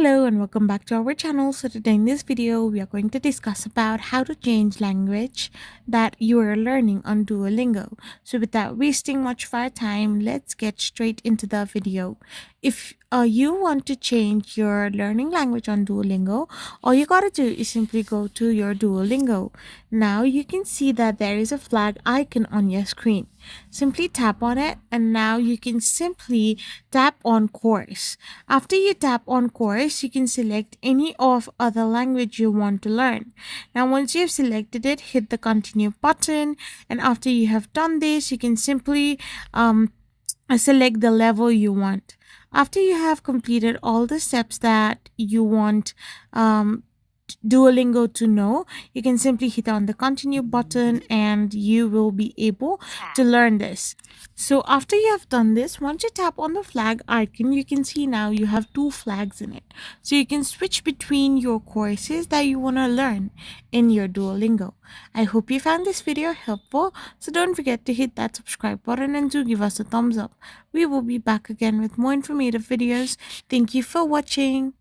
Hello and welcome back to our channel. So today in this video we are going to discuss about how to change language that you are learning on Duolingo. So without wasting much of our time, let's get straight into the video. If you want to change your learning language on Duolingo, all you gotta do is simply go to your Duolingo. Now you can see that there is a flag icon on your screen. Simply tap on it and now you can simply tap on course. After you tap on course, you can select any of other language you want to learn. Now once you have selected it, hit the continue button, and after you have done this, you can simply select the level you want. After you have completed all the steps that you want Duolingo to know, you can simply hit on the continue button and you will be able to learn this. So after you have done this, once you tap on the flag icon, you can see now you have two flags in it. So you can switch between your courses that you want to learn in your Duolingo. I hope you found this video helpful. So don't forget to hit that subscribe button and do give us a thumbs up. We will be back again with more informative videos. Thank you for watching.